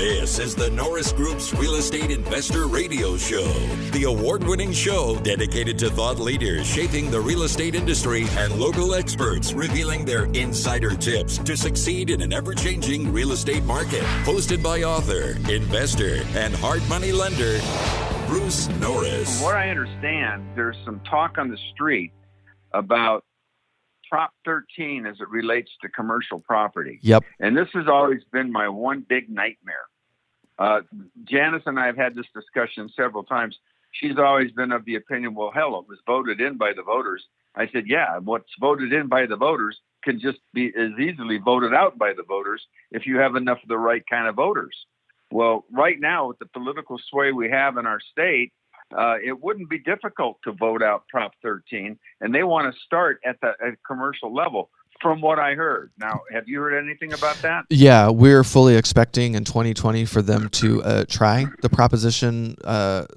This is the Norris Group's Real Estate Investor Radio Show, the award-winning show dedicated to thought leaders shaping the real estate industry and local experts revealing their insider tips to succeed in an ever-changing real estate market. Hosted by author, investor, and hard money lender, Bruce Norris. From what I understand, there's some talk on the street about Prop 13 as it relates to commercial property. Yep. And this has always been my one big nightmare. Janice and I have had this discussion several times. She's always been of the opinion, well, hell, it was voted in by the voters. I said, yeah, what's voted in by the voters can just be as easily voted out by the voters if you have enough of the right kind of voters. Well, right now, with the political sway we have in our state, it wouldn't be difficult to vote out Prop 13, and they want to start at the commercial level, from what I heard. Now, have you heard anything about that? Yeah, we're fully expecting in 2020 for them to try the proposition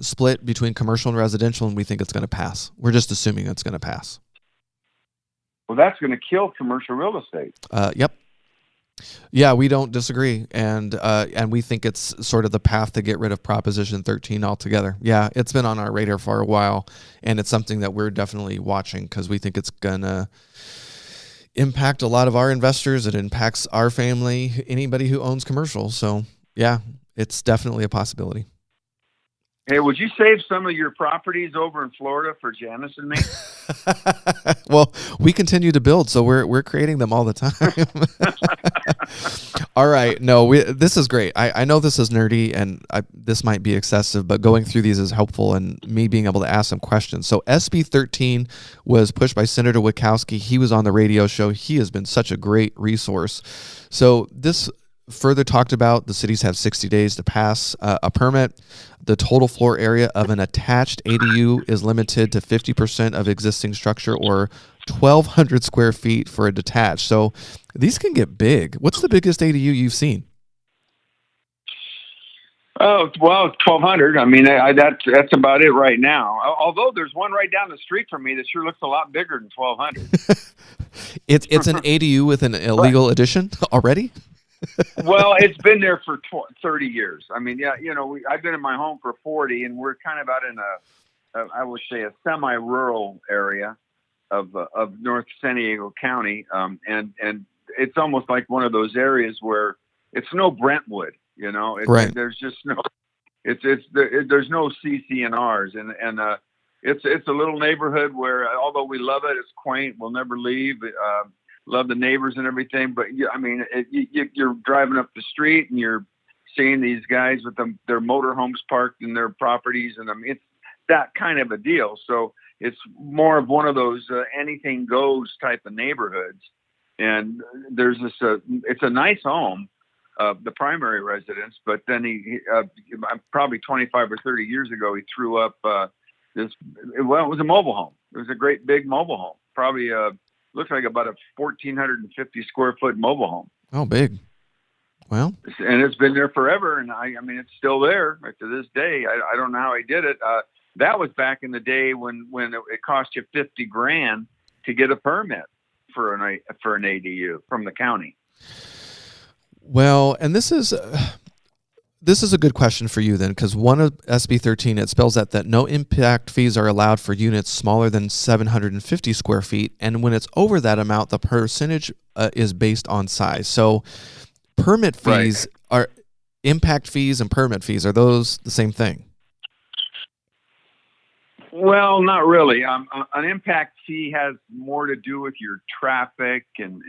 split between commercial and residential, and we think it's going to pass. We're just assuming it's going to pass. Well, that's going to kill commercial real estate. Yep. Yeah, we don't disagree, and we think it's sort of the path to get rid of Proposition 13 altogether. Yeah, it's been on our radar for a while, and it's something that we're definitely watching because we think it's gonna impact a lot of our investors. It impacts our family, anybody who owns commercial. So yeah, it's definitely a possibility. Hey, would you save some of your properties over in Florida for Janice and me? Well, we continue to build, so we're creating them all the time. All right. No, this is great. I know this is nerdy, and this might be excessive, but going through these is helpful, and me being able to ask some questions. So SB 13 was pushed by Senator Witkowski. He was on the radio show. He has been such a great resource. So this further talked about the cities have 60 days to pass a permit. The total floor area of an attached ADU is limited to 50% of existing structure, or 1,200 square feet for a detached. So these can get big. What's the biggest ADU you've seen? Oh, well, 1,200. I mean, that's about it right now. Although there's one right down the street from me that sure looks a lot bigger than 1,200. It's an ADU with an illegal addition already? Well, it's been there for 30 years. I mean, yeah, I've been in my home for 40, and we're kind of out in I would say, a semi-rural area of North San Diego County, and it's almost like one of those areas where it's no Brentwood, right. There's just no, there's no CC&Rs, and it's a little neighborhood where, although we love it, it's quaint, we'll never leave. Love the neighbors and everything, but I mean, you're driving up the street and you're seeing these guys with their motorhomes parked in their properties, and I mean, it's that kind of a deal. So it's more of one of those anything goes type of neighborhoods. And there's this, it's a nice home, the primary residence, but then he probably 25 or 30 years ago, he threw up it was a mobile home. It was a great big mobile home, probably looks like about a 1,450 square foot mobile home. Oh, big. Well, and it's been there forever. And I mean, it's still there to this day. I don't know how he did it. That was back in the day when it cost you $50,000 to get a permit for an ADU from the county. Well, and this is a good question for you then, because one of SB 13, it spells out that no impact fees are allowed for units smaller than 750 square feet. And when it's over that amount, the percentage is based on size. So permit fees are impact fees and permit fees. Are those the same thing? Well, not really. An impact fee has more to do with your traffic and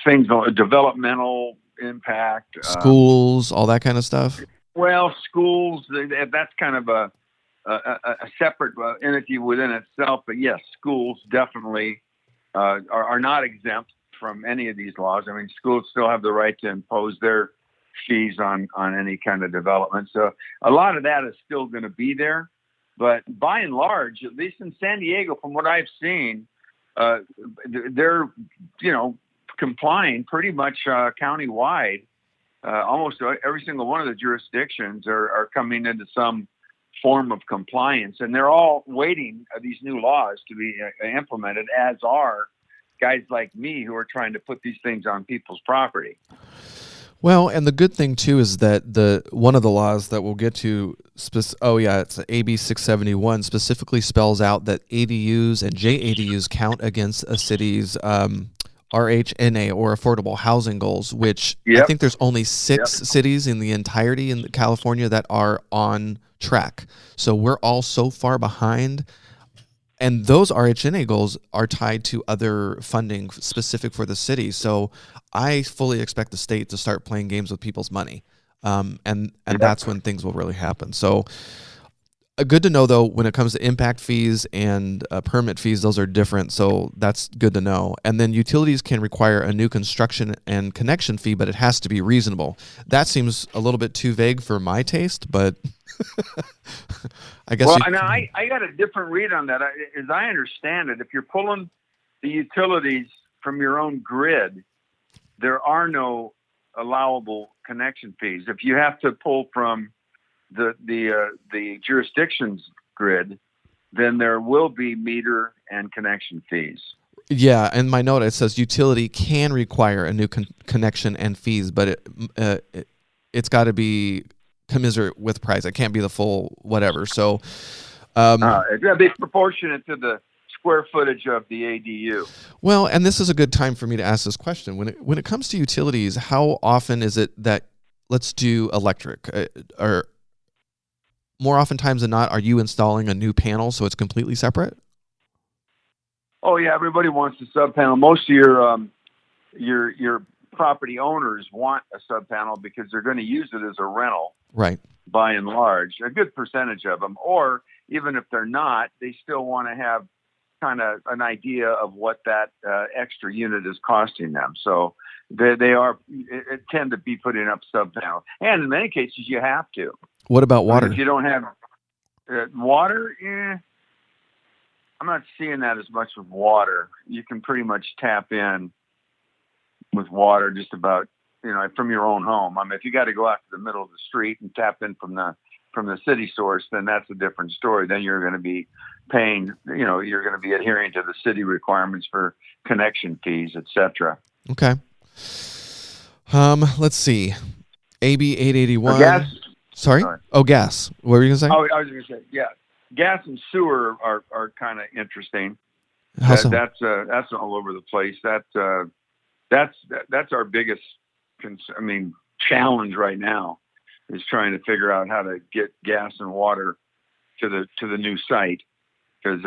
things, developmental impact, schools, all that kind of stuff. Well, schools, that's kind of a separate entity within itself. But yes, schools definitely are not exempt from any of these laws. I mean, schools still have the right to impose their fees on any kind of development. So a lot of that is still going to be there. But by and large, at least in San Diego, from what I've seen, they're, complying pretty much countywide. Almost every single one of the jurisdictions are coming into some form of compliance, and they're all waiting these new laws to be implemented, as are guys like me who are trying to put these things on people's property. Well, and the good thing too is that the one of the laws that we'll get to, it's AB 671, specifically spells out that ADUs and JADUs count against a city's RHNA or affordable housing goals, which I Yep. think there's only six Yep. cities in the entirety in California that are on track. So we're all so far behind. And those RHNA goals are tied to other funding specific for the city. So I fully expect the state to start playing games with people's money. And Yep. that's when things will really happen. So good to know, though, when it comes to impact fees and permit fees, those are different. So that's good to know. And then utilities can require a new construction and connection fee, but it has to be reasonable. That seems a little bit too vague for my taste, but I guess. Well, and I got a different read on that. As I understand it, if you're pulling the utilities from your own grid, there are no allowable connection fees. If you have to pull from the jurisdiction's grid, then there will be meter and connection fees. Yeah, in my note it says utility can require a new connection and fees, but it's got to be commensurate with price. It can't be the full whatever. So It's got to be proportionate to the square footage of the ADU. Well, and this is a good time for me to ask this question. When it comes to utilities, how often is it that let's do electric, or more oftentimes than not, are you installing a new panel so it's completely separate? Oh yeah, everybody wants a sub panel. Most of your property owners want a sub panel because they're going to use it as a rental, Right. by and large. A good percentage of them, or even if they're not, they still want to have kind of an idea of what that extra unit is costing them. So they tend to be putting up sub panels, and in many cases you have to. What about water? If you don't have water, I'm not seeing that as much with water. You can pretty much tap in with water just about, from your own home. I mean, if you got to go out to the middle of the street and tap in from the city source, then that's a different story. Then you're going to be paying, you're going to be adhering to the city requirements for connection fees, etc. Okay. Let's see. AB 881. Gas. Sorry? Oh, gas. What were you going to say? Oh, I was going to say, yeah. Gas and sewer are kind of interesting. How so? That's all over the place. That's our biggest, challenge right now, is trying to figure out how to get gas and water to the new site, because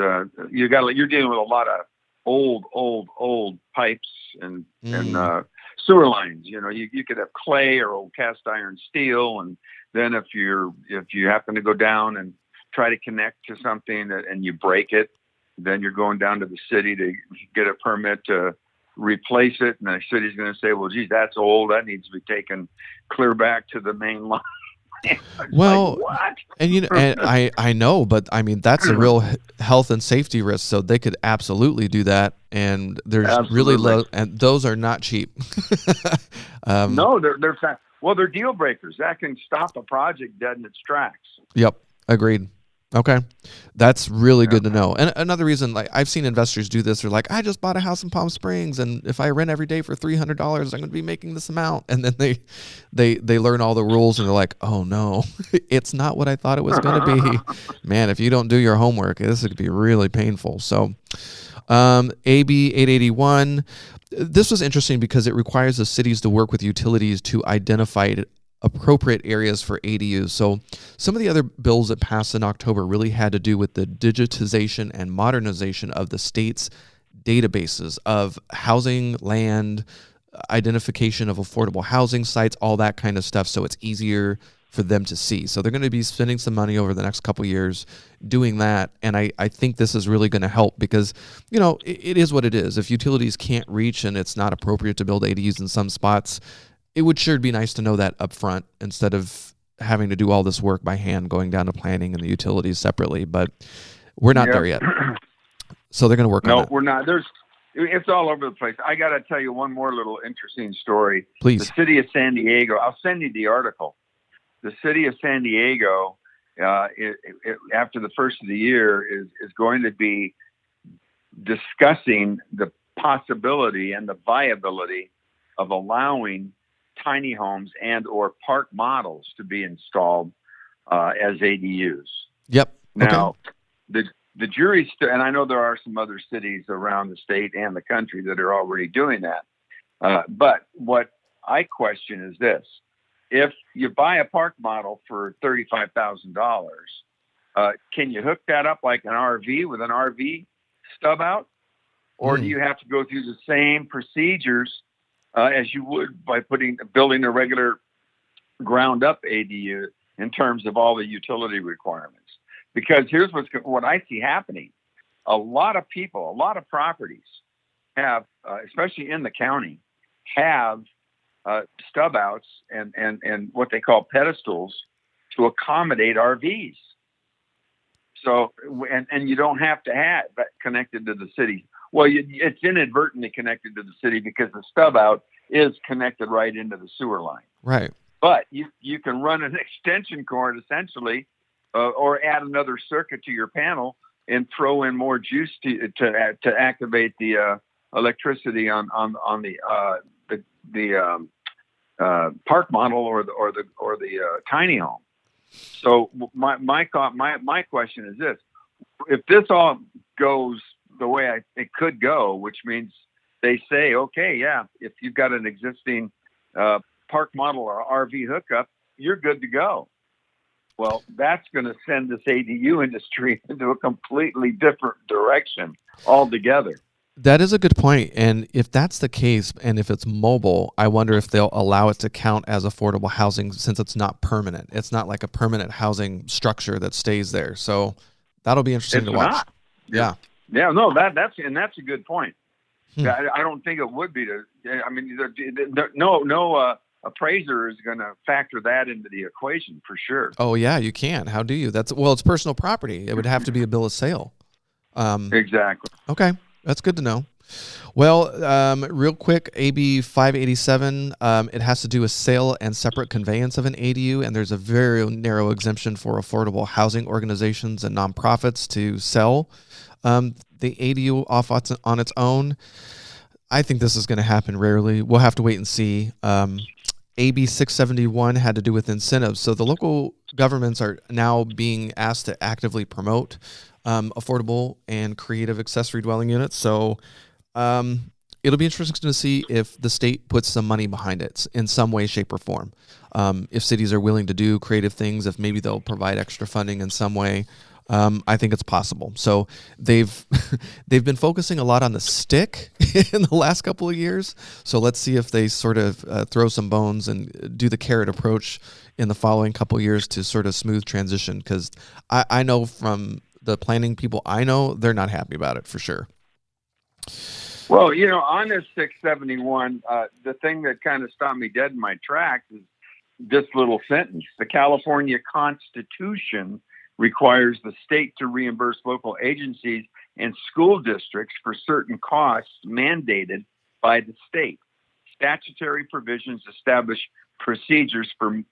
you're dealing with a lot of old pipes and sewer lines. You could have clay or old cast iron steel, and then if you happen to go down and try to connect to something and you break it, then you're going down to the city to get a permit to replace it, and the city's going to say, well, geez, that's old, that needs to be taken clear back to the main line. Well, like, what? and I know, but that's a real health and safety risk. So they could absolutely do that, and there's really low, and those are not cheap. No, they're deal breakers. That can stop a project dead in its tracks. Yep, agreed. Okay, that's really good to know. And another reason, like I've seen investors do this, they're like, I just bought a house in Palm Springs, and if I rent every day for $300, I'm going to be making this amount. And then they learn all the rules, and they're like, oh no, it's not what I thought it was going to be. Man, if you don't do your homework, this could be really painful. So, AB 881. This was interesting because it requires the cities to work with utilities to identify appropriate areas for ADUs. So some of the other bills that passed in October really had to do with the digitization and modernization of the state's databases of housing, land, identification of affordable housing sites, all that kind of stuff, so it's easier for them to see. So they're going to be spending some money over the next couple of years doing that, and I think this is really going to help because, it is what it is. If utilities can't reach and it's not appropriate to build ADUs in some spots, it would sure be nice to know that up front instead of having to do all this work by hand, going down to planning and the utilities separately. But we're not there yet. So they're going to work on that. No, we're not. It's all over the place. I got to tell you one more little interesting story. Please. The city of San Diego, I'll send you the article. The city of San Diego, after the first of the year, is going to be discussing the possibility and the viability of allowing tiny homes and or park models to be installed as ADUs. Yep. Now, the jury's and I know there are some other cities around the state and the country that are already doing that. But what I question is this: if you buy a park model for $35,000, can you hook that up like an RV with an RV stub out, or do you have to go through the same procedures as you would by building a regular ground up ADU in terms of all the utility requirements? Because here's what I see happening. A lot of people, a lot of properties have, especially in the county, have stub outs and what they call pedestals to accommodate RVs. So, and you don't have to have that connected to the city. Well, it's inadvertently connected to the city because the stub out is connected right into the sewer line. Right. But you can run an extension cord essentially, or add another circuit to your panel and throw in more juice to activate the electricity on the park model or the tiny home. So my question is this: if this all goes the way it could go, which means they say, okay, yeah, if you've got an existing park model or RV hookup, you're good to go. Well, that's going to send this ADU industry into a completely different direction altogether. That is a good point. And if that's the case, and if it's mobile, I wonder if they'll allow it to count as affordable housing since it's not permanent. It's not like a permanent housing structure that stays there. So that'll be interesting to watch. Not. Yeah. Yeah, no, that's a good point. I don't think it would be no appraiser is going to factor that into the equation for sure. Oh yeah, you can. How do you? It's personal property. It would have to be a bill of sale. Exactly. Okay. That's good to know. Well, real quick, AB 587, it has to do with sale and separate conveyance of an ADU, and there's a very narrow exemption for affordable housing organizations and nonprofits to sell the ADU off on its own. I think this is going to happen rarely. We'll have to wait and see. AB 671 had to do with incentives. So the local governments are now being asked to actively promote affordable and creative accessory dwelling units. So it'll be interesting to see if the state puts some money behind it in some way, shape, or form. If cities are willing to do creative things, if maybe they'll provide extra funding in some way. I think it's possible. So they've been focusing a lot on the stick in the last couple of years. So let's see if they sort of throw some bones and do the carrot approach in the following couple of years to sort of smooth transition. Because I know from the planning people I know, they're not happy about it for sure. Well, on this 671, the thing that kind of stopped me dead in my tracks is this little sentence. The California Constitution requires the state to reimburse local agencies and school districts for certain costs mandated by the state. Statutory provisions establish procedures for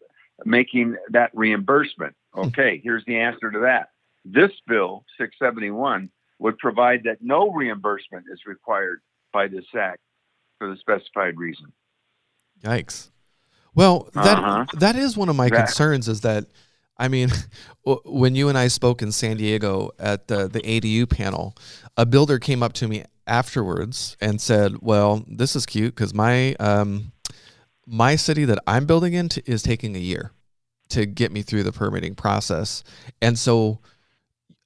making that reimbursement. Okay, here's the answer to that. This bill, 671, would provide that no reimbursement is required by this act for the specified reason. Yikes. Well, that is one of my concerns is that, I mean, when you and I spoke in San Diego at the ADU panel, a builder came up to me afterwards and said, well, this is cute because my city that I'm building in is taking a year to get me through the permitting process. And so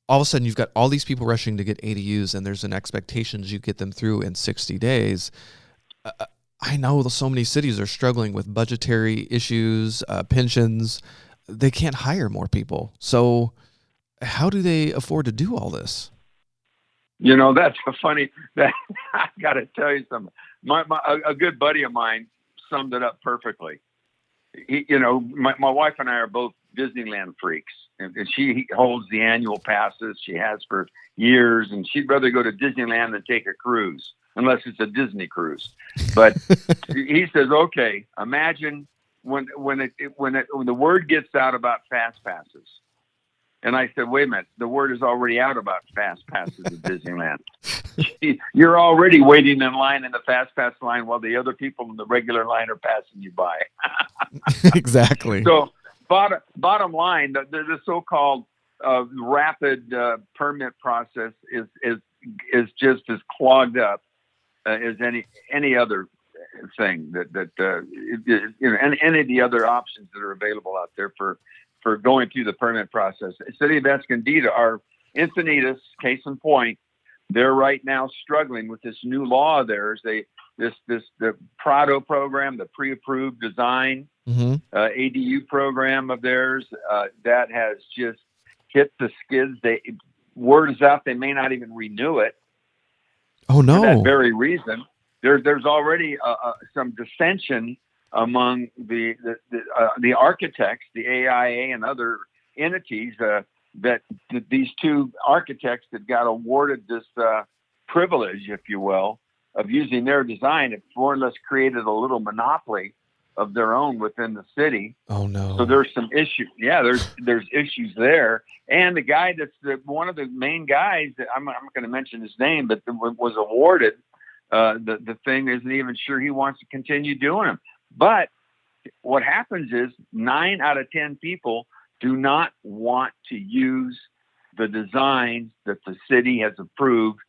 all of a sudden you've got all these people rushing to get ADUs and there's an expectation you get them through in 60 days. I know so many cities are struggling with budgetary issues, pensions. They can't hire more people. So how do they afford to do all this? That's funny. I got to tell you something. A good buddy of mine summed it up perfectly. My wife and I are both Disneyland freaks, and she holds the annual passes. She has for years, and she'd rather go to Disneyland than take a cruise, unless it's a Disney cruise. But he says, okay, imagine when the word gets out about fast passes, And I said, wait a minute, the word is already out about fast passes at Disneyland. You're already waiting in line in the fast pass line while the other people in the regular line are passing you by. Exactly. So bottom line, the so-called rapid permit process is just as clogged up as any other thing that any of the other options that are available out there for going through the permit process. City of Escondido, our Encinitas, case in point, they're right now struggling with this new law of theirs. The Prado program, the pre-approved design ADU program of theirs, that has just hit the skids. Word is out they may not even renew it. Oh no! For that very reason, there's already some dissension among the architects, the AIA and other entities, that these two architects that got awarded this privilege, if you will, of using their design, have more or less created a little monopoly of their own within the city. Oh no! So there's some issues. Yeah, there's issues there. And the guy that's one of the main guys, I'm not going to mention his name, but was awarded the thing, isn't even sure he wants to continue doing them. But what happens is 9 out of 10 people do not want to use the designs that the city has approved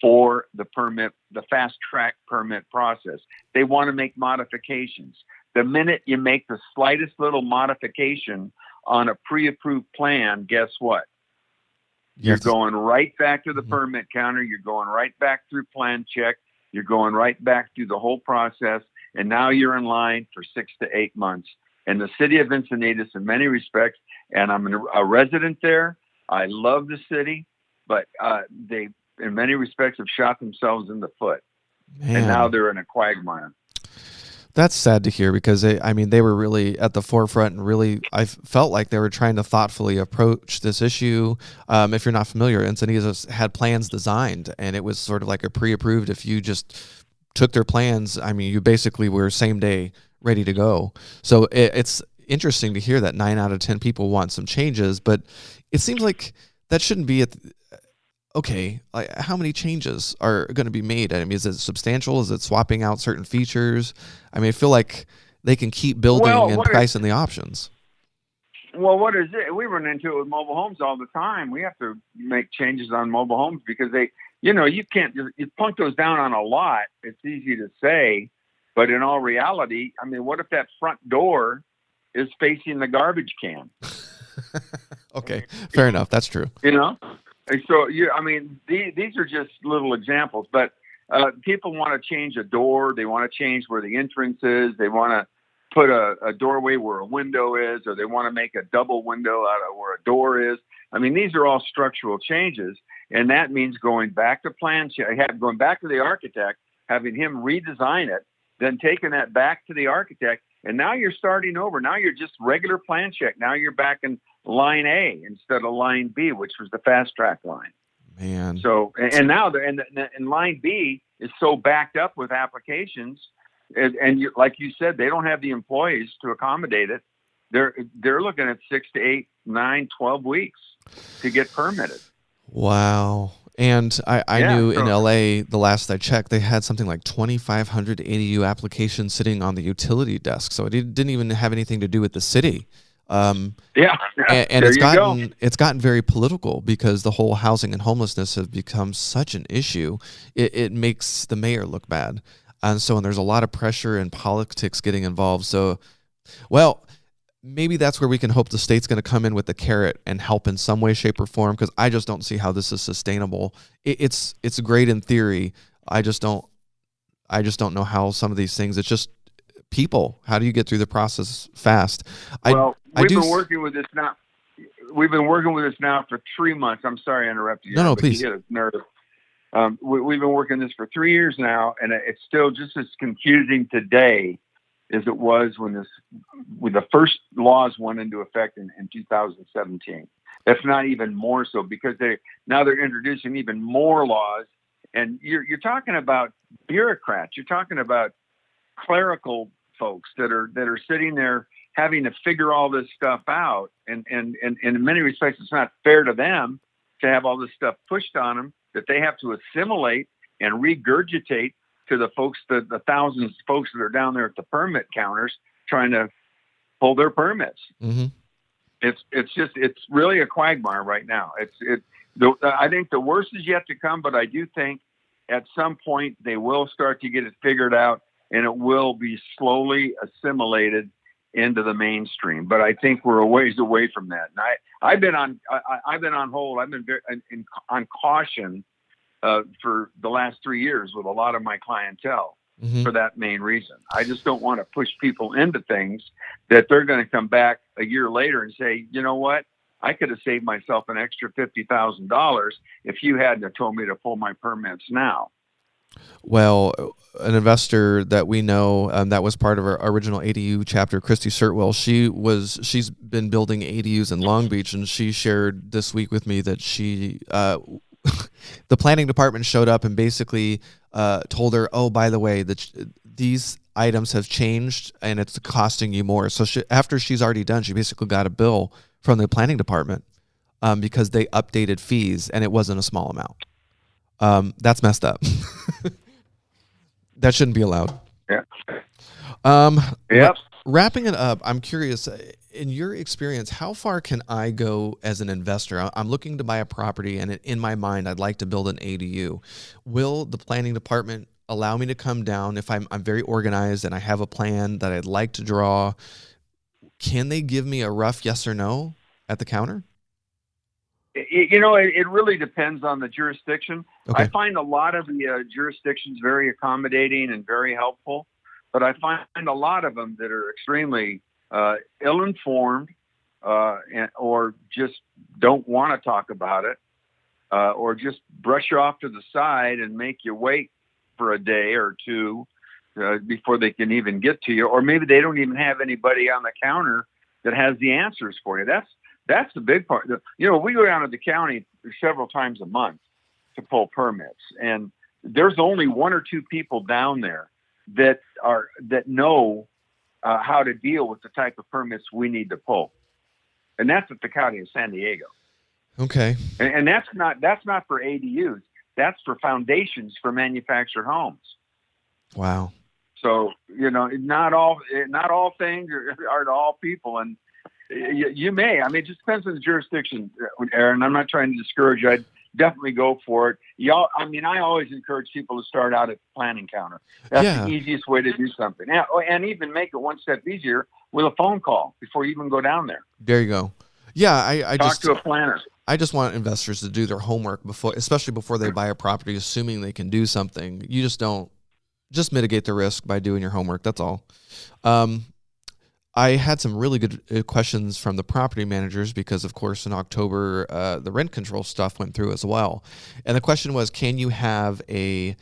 for the permit, the fast track permit process. They want to make modifications. The minute you make the slightest little modification on a pre-approved plan, guess what? You're going right back to the permit counter. You're going right back through plan check. You're going right back through the whole process. And now you're in line for 6 to 8 months. And the city of Encinitas, in many respects, and I'm a resident there, I love the city, but they, in many respects, have shot themselves in the foot. Man. And now they're in a quagmire. That's sad to hear because they were really at the forefront and really, I felt like they were trying to thoughtfully approach this issue. If you're not familiar, Encinitas had plans designed and it was sort of like a pre-approved. If you just took their plans, you basically were same day ready to go. So it's interesting to hear that 9 out of 10 people want some changes, but it seems like that shouldn't be okay, like how many changes are going to be made? Is it substantial? Is it swapping out certain features? I feel like they can keep building and pricing the options. Well, what is it? We run into it with mobile homes all the time. We have to make changes on mobile homes because you can't just, you plunk those down on a lot. It's easy to say, but in all reality, what if that front door is facing the garbage can? Okay, fair enough. That's true. And so, these are just little examples, but people want to change a door. They want to change where the entrance is. They want to put a doorway where a window is, or they want to make a double window out of where a door is. These are all structural changes, and that means going back to plan check, going back to the architect, having him redesign it, then taking that back to the architect, and now you're starting over. Now you're just regular plan check. Now you're back in line A instead of line B, which was the fast track line. Man. So, and now and line B is so backed up with applications, and like you said, they don't have the employees to accommodate it. They're looking at 6 to 8, 9, 12 weeks to get permitted. Wow. And I knew in LA, the last I checked, they had something like 2,500 ADU applications sitting on the utility desk. So it didn't even have anything to do with the city. And it's gotten very political because the whole housing and homelessness has become such an issue. It makes the mayor look bad. And there's a lot of pressure and politics getting involved. So, well, maybe that's where we can hope the state's going to come in with the carrot and help in some way, shape, or form, because I just don't see how this is sustainable. It's great in theory. I just don't know how some of these things. It's just people. How do you get through the process fast? Well, we've been working with this now. We've been working with this now for 3 months. I'm sorry I interrupted you. No, please. You get a nerve. We've been working this for 3 years now, and it's still just as confusing today as it was when the first laws went into effect in 2017. If not even more so, because they're introducing even more laws, and you're talking about bureaucrats. You're talking about clerical folks that are sitting there having to figure all this stuff out. And in many respects, it's not fair to them to have all this stuff pushed on them that they have to assimilate and regurgitate to the folks, the thousands of folks that are down there at the permit counters trying to pull their permits. Mm-hmm. It's really a quagmire right now. I think the worst is yet to come, but I do think at some point they will start to get it figured out, and it will be slowly assimilated into the mainstream. But I think we're a ways away from that. And I've been on hold. I've been on caution for the last 3 years with a lot of my clientele. Mm-hmm. For that main reason. I just don't want to push people into things that they're going to come back a year later and say, you know what, I could have saved myself an extra $50,000 if you hadn't have told me to pull my permits now. Well, an investor that we know that was part of our original ADU chapter, Christy Sirtwell, she's been building ADUs in Long Beach, and she shared this week with me that she the planning department showed up and basically told her, oh, by the way, that these items have changed and it's costing you more. So after she's already done, she basically got a bill from the planning department because they updated fees and it wasn't a small amount. That's messed up. That shouldn't be allowed. Yeah. Yep. Wrapping it up, I'm curious, in your experience, how far can I go as an investor? I'm looking to buy a property, and in my mind, I'd like to build an ADU. Will the planning department allow me to come down if I'm very organized and I have a plan that I'd like to draw? Can they give me a rough yes or no at the counter? It really depends on the jurisdiction. Okay. I find a lot of the jurisdictions very accommodating and very helpful. But I find a lot of them that are extremely ill-informed or just don't want to talk about it or just brush you off to the side and make you wait for a day or two before they can even get to you. Or maybe they don't even have anybody on the counter that has the answers for you. That's the big part. We go down to the county several times a month to pull permits. And there's only one or two people down there that know how to deal with the type of permits we need to pull, and that's at the county of San Diego. Okay, and that's not for ADUs. That's for foundations for manufactured homes. Wow. So not all things are to all people, and you may. I mean, it just depends on the jurisdiction, Aaron. I'm not trying to discourage you. I'd definitely go for it. I always encourage people to start out at the planning counter. That's the easiest way to do something. And even make it one step easier with a phone call before you even go down there. There you go. Yeah, I talk to a planner. I just want investors to do their homework especially before they buy a property, assuming they can do something. You just mitigate the risk by doing your homework. That's all. I had some really good questions from the property managers because, of course, in October, the rent control stuff went through as well. And the question was, can you have a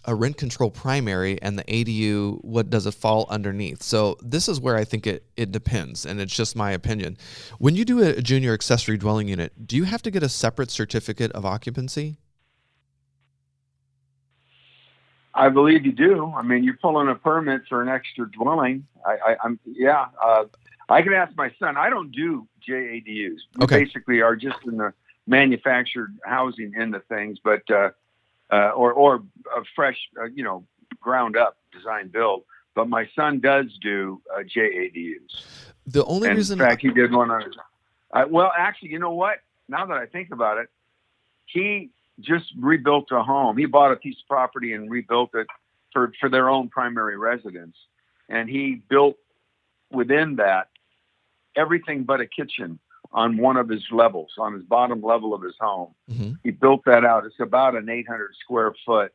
rent control primary and the ADU, what does it fall underneath? So this is where I think it depends, and it's just my opinion. When you do a junior accessory dwelling unit, do you have to get a separate certificate of occupancy? I believe you do. I mean, you're pulling a permit for an extra dwelling. I can ask my son. I don't do JADUs. We basically are just in the manufactured housing end of things, but or a fresh, ground up design build. But my son does do JADUs. The only reason, in fact, he did one on. Well, actually, you know what? Now that I think about it, he just rebuilt a home. He bought a piece of property and rebuilt it for their own primary residence. And he built within that everything but a kitchen on one of his levels, on his bottom level of his home. Mm-hmm. He built that out. It's about an 800 square foot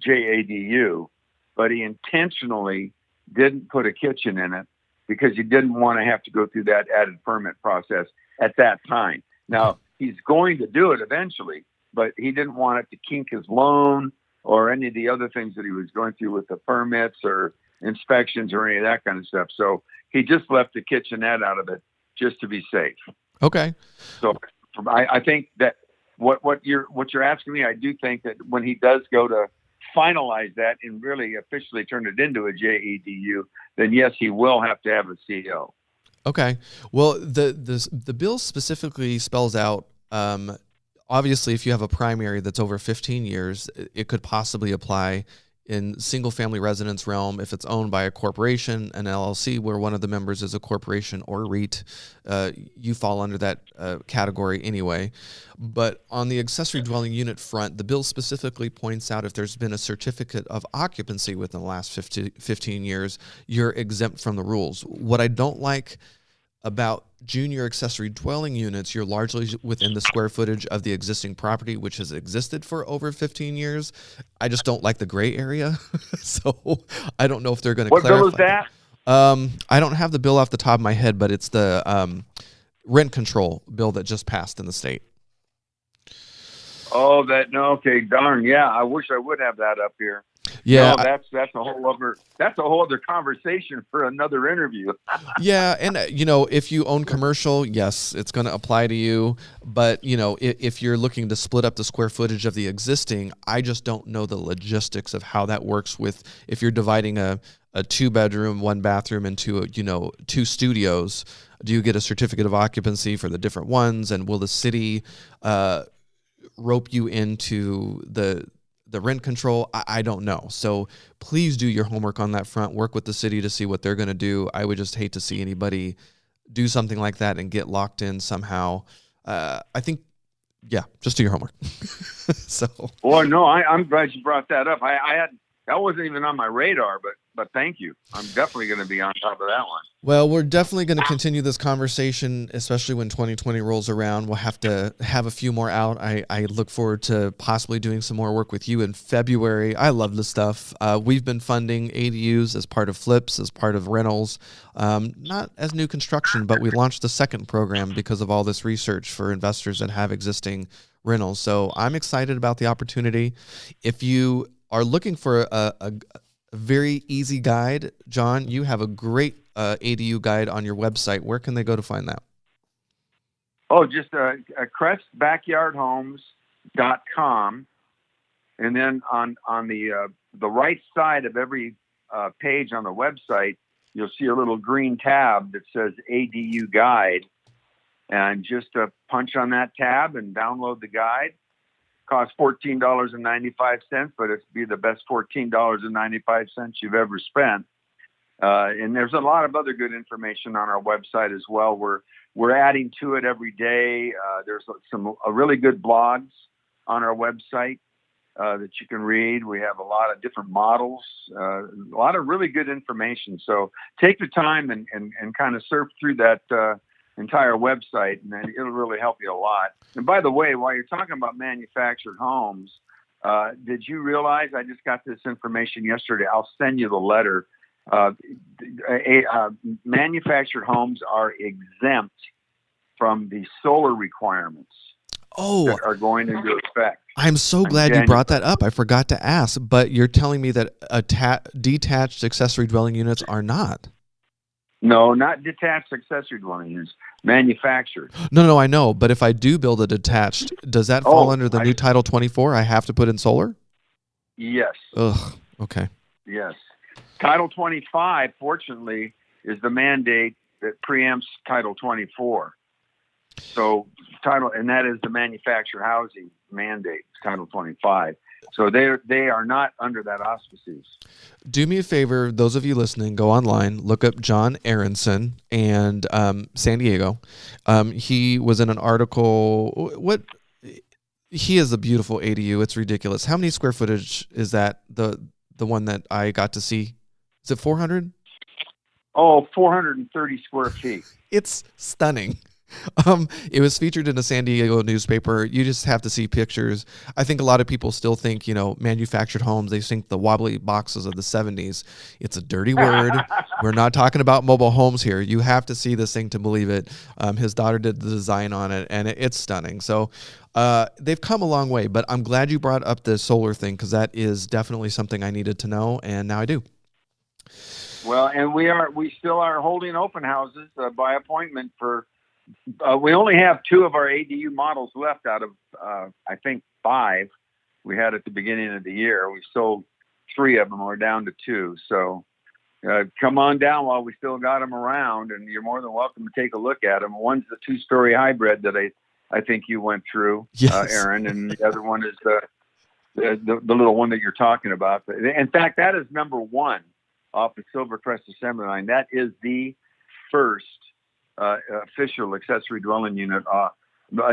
JADU, but he intentionally didn't put a kitchen in it because he didn't want to have to go through that added permit process at that time. Now, he's going to do it eventually, but he didn't want it to kink his loan or any of the other things that he was going through with the permits or inspections or any of that kind of stuff. So he just left the kitchenette out of it just to be safe. Okay. So I think that what you're asking me, I do think that when he does go to finalize that and really officially turn it into a JEDU, then yes, he will have to have a CO. Okay. Well, the bill specifically spells out, obviously, if you have a primary that's over 15 years, it could possibly apply in single-family residence realm if it's owned by a corporation, an LLC, where one of the members is a corporation or REIT. You fall under that category anyway. But on the accessory dwelling unit front, the bill specifically points out if there's been a certificate of occupancy within the last 15 years, you're exempt from the rules. What I don't like about junior accessory dwelling units, you're largely within the square footage of the existing property, which has existed for over 15 years. I just don't like the gray area. So I don't know if they're going to clarify. What bill is that? I don't have the bill off the top of my head, but it's the rent control bill that just passed in the state. Oh, okay, darn, yeah. I wish I would have that up here. Yeah, no, that's a whole other conversation for another interview. Yeah, and if you own commercial, yes, it's going to apply to you. But if you're looking to split up the square footage of the existing, I just don't know the logistics of how that works with if you're dividing a 2-bedroom, 1-bathroom into two studios. Do you get a certificate of occupancy for the different ones, and will the city rope you into the rent control? I don't know. So please do your homework on that front. Work with the city to see what they're going to do. I would just hate to see anybody do something like that and get locked in somehow. I think, just do your homework. So. Well, no, I'm glad you brought that up. That wasn't even on my radar, but thank you. I'm definitely going to be on top of that one. Well, we're definitely going to continue this conversation, especially when 2020 rolls around. We'll have to have a few more out. I look forward to possibly doing some more work with you in February. I love this stuff. We've been funding ADUs as part of flips, as part of rentals, not as new construction, but we launched the second program because of all this research for investors that have existing rentals. So I'm excited about the opportunity. If you are looking for a very easy guide, John, you have a great ADU guide on your website. Where can they go to find that? Oh, just crestbackyardhomes.com. And then on the right side of every page on the website, you'll see a little green tab that says ADU guide. And just punch on that tab and download the guide. Costs $14.95, but it'd be the best $14.95 you've ever spent. And there's a lot of other good information on our website as well. We're adding to it every day. There's some really good blogs on our website that you can read. We have a lot of different models, a lot of really good information. So take the time and kind of surf through that entire website, and it'll really help you a lot. And by the way, while you're talking about manufactured homes, did you realize I just got this information yesterday? I'll send you the letter. Manufactured homes are exempt from the solar requirements that are going into effect. I'm so glad you brought that up. I forgot to ask, but you're telling me that detached accessory dwelling units are not. No, not detached accessory dwelling units. Manufactured. No, I know. But if I do build a detached, does that fall under the new Title 24? I have to put in solar? Yes. Ugh. Okay. Yes. Title 25, fortunately, is the mandate that preempts Title 24. So and that is the manufactured housing mandate, Title 25. So they are not under that auspices. Do me a favor, those of you listening, go online, look up John Arendsen and San Diego. He was in an article. He is a beautiful ADU. It's ridiculous. How many square footage is that? The one that I got to see. Is it 400? Oh, 430 square feet. It's stunning. It was featured in a San Diego newspaper. You just have to see pictures. I think a lot of people still think, manufactured homes, they think the wobbly boxes of the 70s. It's a dirty word. We're not talking about mobile homes here. You have to see this thing to believe it. His daughter did the design on it, and it's stunning. So they've come a long way, but I'm glad you brought up the solar thing because that is definitely something I needed to know, and now I do. Well, and we still are holding open houses by appointment for. We only have 2 of our ADU models left out of, I think, 5. we had at the beginning of the year. We sold 3 of them. We're down to 2. So come on down while we still got them around, and you're more than welcome to take a look at them. One's the 2-story hybrid that I think you went through, Yes. Aaron, and the other one is the little one that you're talking about. In fact, that is number 1 off the Silvercrest assembly line. That is the first official accessory dwelling unit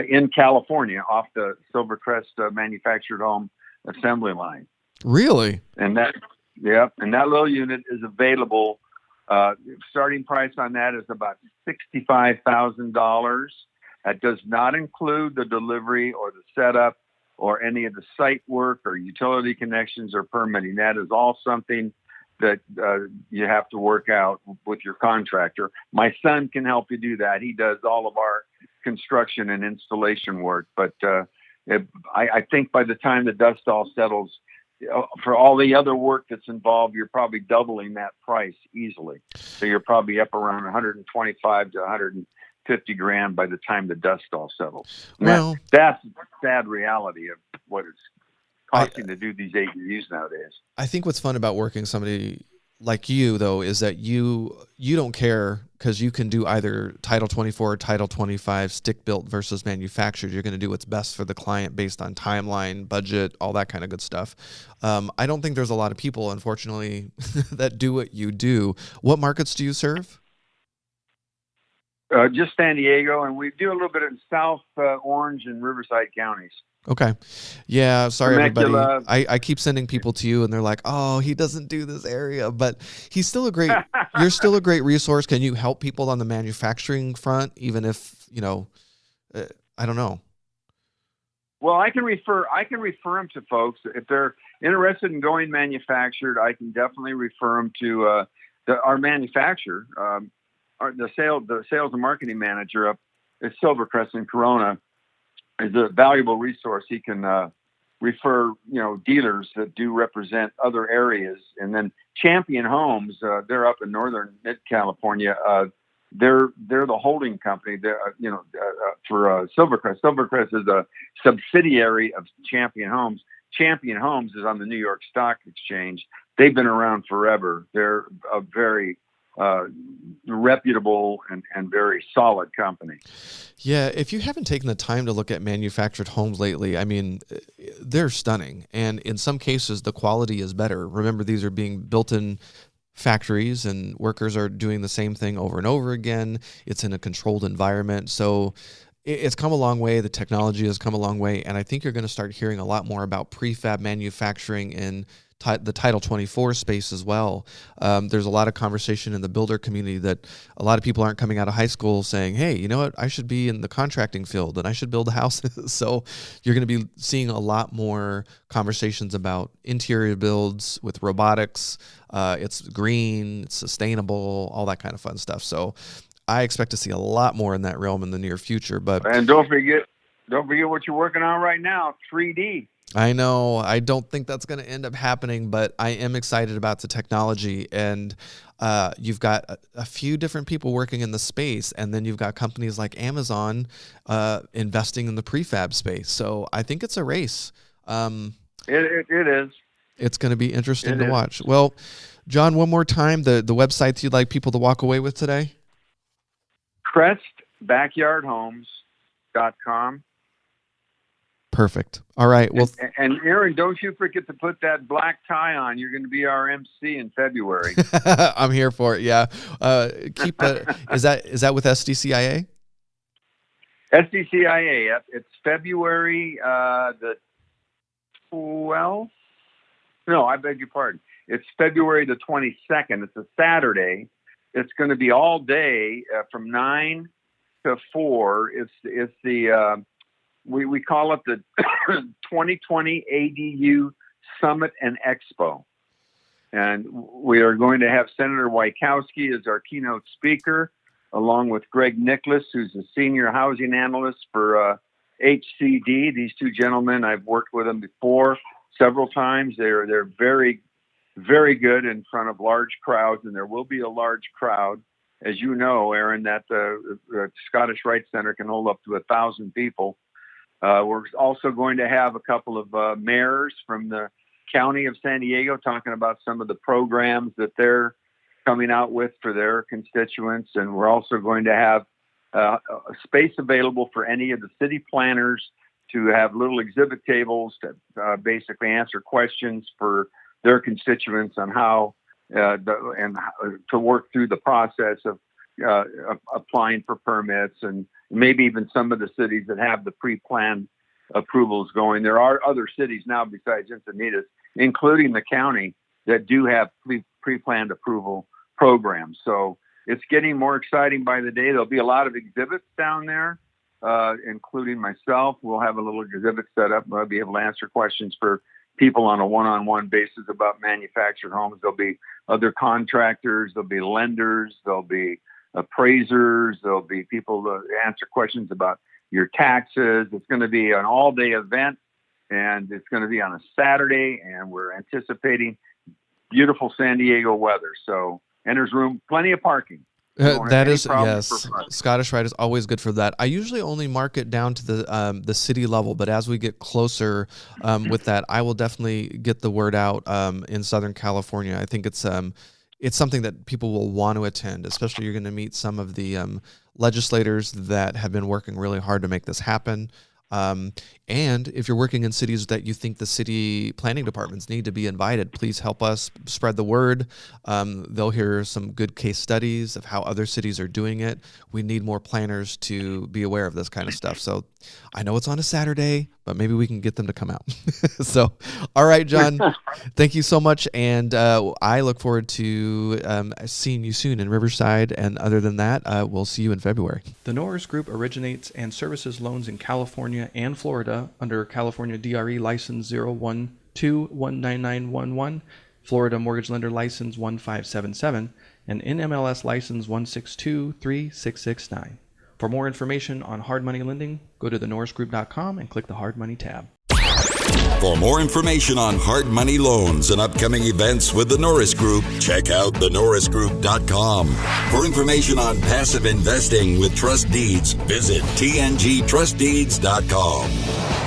in California off the Silvercrest manufactured home assembly line. Really? And that little unit is available. Starting price on that is about $65,000. That does not include the delivery or the setup or any of the site work or utility connections or permitting. That is all something that you have to work out with your contractor. My son can help you do that. He does all of our construction and installation work. But I think by the time the dust all settles, for all the other work that's involved, you're probably doubling that price easily. So you're probably up around 125 to 150 grand by the time the dust all settles. Well, that's the sad reality of what it's costing to do these ADUs nowadays. I think what's fun about working somebody like you, though, is that you don't care because you can do either Title 24 or Title 25 stick-built versus manufactured. You're going to do what's best for the client based on timeline, budget, all that kind of good stuff. I don't think there's a lot of people, unfortunately, that do what you do. What markets do you serve? Just San Diego, and we do a little bit in South Orange and Riverside counties. Okay. Yeah, sorry, Temecula. everybody. I keep sending people to you, and they're like, oh, he doesn't do this area. But he's still you're still a great resource. Can you help people on the manufacturing front, even if, I don't know? Well, I can refer them to folks. If they're interested in going manufactured, I can definitely refer them to our manufacturer. The sales and marketing manager up at Silvercrest in Corona is a valuable resource. He can refer dealers that do represent other areas, and then Champion Homes. They're up in northern Mid California. They're the holding company. For Silvercrest. Silvercrest is a subsidiary of Champion Homes. Champion Homes is on the New York Stock Exchange. They've been around forever. They're a very reputable and very solid company. Yeah, if you haven't taken the time to look at manufactured homes lately, I mean, they're stunning. And in some cases, the quality is better. Remember, these are being built in factories and workers are doing the same thing over and over again. It's in a controlled environment. So it's come a long way. The technology has come a long way. And I think you're going to start hearing a lot more about prefab manufacturing in the Title 24 space as well. There's a lot of conversation in the builder community that a lot of people aren't coming out of high school saying, hey, you know what, I should be in the contracting field and I should build houses. So you're going to be seeing a lot more conversations about interior builds with robotics. It's green, it's sustainable, all that kind of fun stuff. So I expect to see a lot more in that realm in the near future. And don't forget what you're working on right now, 3D. I know. I don't think that's going to end up happening, but I am excited about the technology. And you've got a few different people working in the space, and then you've got companies like Amazon investing in the prefab space. So I think it's a race. It is. It's going to be interesting to watch. Well, John, one more time, the websites you'd like people to walk away with today? CrestBackyardHomes.com. Perfect. All right. Well, and Aaron, don't you forget to put that black tie on. You're going to be our MC in February. I'm here for it. Yeah. Is that with SDCIA? SDCIA. Yep. It's February the 12th. No, I beg your pardon. It's February the 22nd. It's a Saturday. It's going to be all day from 9 to 4. It's the we call it the 2020 ADU Summit and Expo. And we are going to have Senator Wajkowski as our keynote speaker, along with Greg Nicholas, who's a senior housing analyst for HCD. These two gentlemen, I've worked with them before several times. They're very, very good in front of large crowds, and there will be a large crowd. As you know, Aaron, that the Scottish Rite Center can hold up to 1,000 people. We're also going to have a couple of mayors from the County of San Diego talking about some of the programs that they're coming out with for their constituents. And we're also going to have a space available for any of the city planners to have little exhibit tables to basically answer questions for their constituents on how to work through the process of applying for permits, and maybe even some of the cities that have the pre-planned approvals going. There are other cities now besides Encinitas, including the county, that do have pre-planned approval programs. So it's getting more exciting by the day. There'll be a lot of exhibits down there, including myself. We'll have a little exhibit set up. I'll be able to answer questions for people on a one-on-one basis about manufactured homes. There'll be other contractors. There'll be lenders. There'll be appraisers. There'll be people to answer questions about your taxes. It's going to be an all-day event, and it's going to be on a Saturday, and we're anticipating beautiful San Diego weather. So, and there's plenty of parking. That is, yes. Scottish Rite is always good for that. I usually only mark it down to the city level, but as we get closer with that, I will definitely get the word out in Southern California. I think it's something that people will want to attend, especially you're going to meet some of the legislators that have been working really hard to make this happen. And if you're working in cities that you think the city planning departments need to be invited, please help us spread the word. They'll hear some good case studies of how other cities are doing it. We need more planners to be aware of this kind of stuff. So I know it's on a Saturday, but maybe we can get them to come out. So, all right, John, thank you so much. And I look forward to seeing you soon in Riverside. And other than that, we'll see you in February. The Norris Group originates and services loans in California and Florida under California DRE license 012-19911, Florida mortgage lender license 1577, and NMLS license 1623669. For more information on hard money lending, go to thenorrisgroup.com and click the Hard Money tab. For more information on hard money loans and upcoming events with the Norris Group, check out thenorrisgroup.com. For information on passive investing with trust deeds, visit tngtrustdeeds.com.